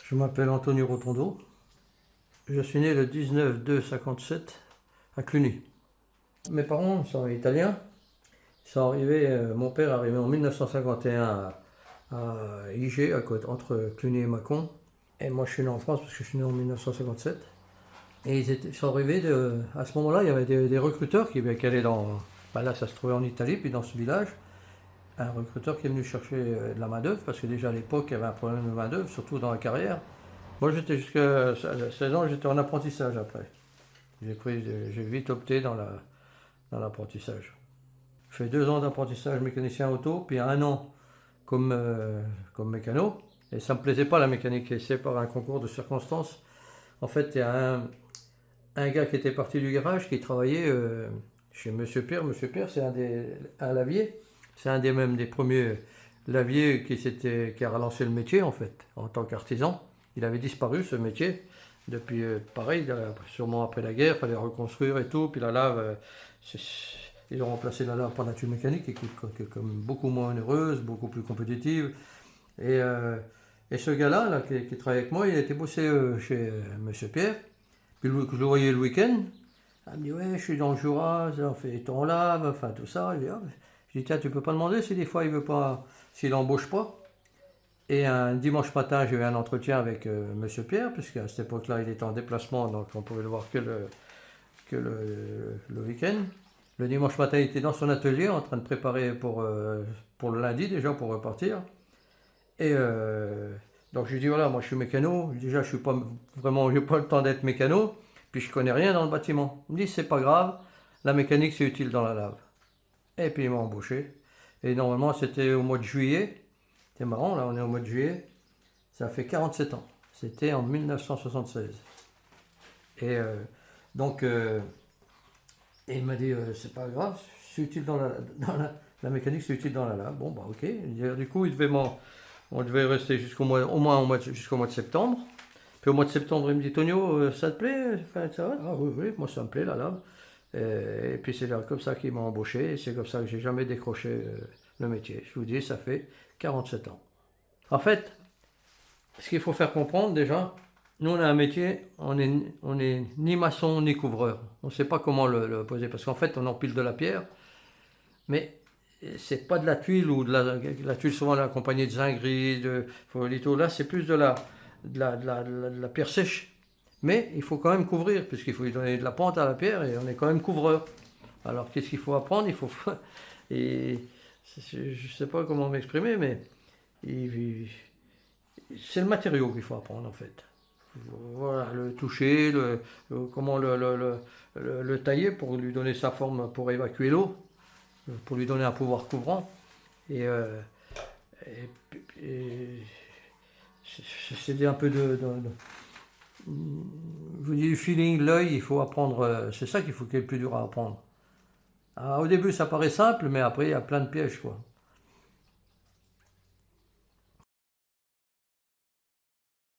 Je m'appelle Antonio Rotondo. Je suis né le 19/2/57 à Cluny. Mes parents sont italiens. Ils sont arrivés, mon père est arrivé en 1951 à Igé, entre Cluny et Mâcon. Et moi je suis né en France parce que je suis né en 1957. Et ils sont arrivés, à ce moment-là, il y avait des recruteurs qui allaient dans... là ça se trouvait en Italie, puis dans ce village. Un recruteur qui est venu chercher de la main-d'œuvre, parce que déjà à l'époque il y avait un problème de main-d'œuvre, surtout dans la carrière. Moi j'étais jusqu'à 16 ans, j'étais en apprentissage après. J'ai vite opté dans l'apprentissage. Je fais 2 ans d'apprentissage mécanicien auto, puis 1 an comme mécano. Et ça ne me plaisait pas la mécanique, et c'est par un concours de circonstances. En fait, il y a un gars qui était parti du garage qui travaillait chez Monsieur Pierre. Monsieur Pierre, c'est un lavier. C'est même des premiers laviers qui a relancé le métier en fait, en tant qu'artisan. Il avait disparu ce métier. Depuis, pareil, sûrement après la guerre, il fallait reconstruire et tout. Puis la lave, ils ont remplacé la lave par la tube mécanique, qui est comme beaucoup moins onéreuse, beaucoup plus compétitive. Et ce gars-là, qui travaillait avec moi, il était bossé chez Monsieur Pierre. Puis je le voyais le week-end. Il me dit, ouais, je suis dans le Jura, on fait ton lave, enfin tout ça. Je dis, tiens, tu peux pas demander si des fois il veut pas, s'il embauche pas. Et un dimanche matin, j'ai eu un entretien avec Monsieur Pierre, puisqu'à cette époque-là, il était en déplacement, donc on pouvait le voir que le week-end. Le dimanche matin, il était dans son atelier en train de préparer pour le lundi déjà, pour repartir. Et donc je lui dis, voilà, moi je suis mécano, déjà je suis pas vraiment, j'ai pas le temps d'être mécano, puis je connais rien dans le bâtiment. Il me dit, c'est pas grave, la mécanique c'est utile dans la lave. Et puis il m'a embauché. Et normalement c'était au mois de juillet. C'est marrant, là on est au mois de juillet. Ça fait 47 ans. C'était en 1976. Et donc il m'a dit, c'est pas grave, c'est utile dans la mécanique, c'est utile dans la lave. Bon bah ok. Du coup on devait rester au moins jusqu'au mois de septembre. Puis au mois de septembre, il me dit, Tonio, ça te plaît? Enfin, ça va? Ah oui, oui, moi ça me plaît la lave. Et puis c'est comme ça qu'il m'a embauché, et c'est comme ça que j'ai jamais décroché le métier. Je vous dis, ça fait 47 ans. En fait, ce qu'il faut faire comprendre déjà, nous on a un métier, on est ni maçon ni couvreur. On ne sait pas comment le poser, parce qu'en fait on empile de la pierre, mais c'est pas de la tuile, ou la tuile souvent elle est accompagnée de zinc gris, de folito. Là c'est plus de la pierre sèche. Mais il faut quand même couvrir, puisqu'il faut lui donner de la pente à la pierre, et on est quand même couvreur. Alors qu'est-ce qu'il faut apprendre? Et je ne sais pas comment m'exprimer, mais c'est le matériau qu'il faut apprendre en fait. Voilà, le toucher, comment le tailler pour lui donner sa forme, pour évacuer l'eau, pour lui donner un pouvoir couvrant. Et c'est un peu je vous dis, le feeling, l'œil, il faut apprendre, c'est ça qui est le plus dur à apprendre. Alors, au début ça paraît simple, mais après il y a plein de pièges quoi.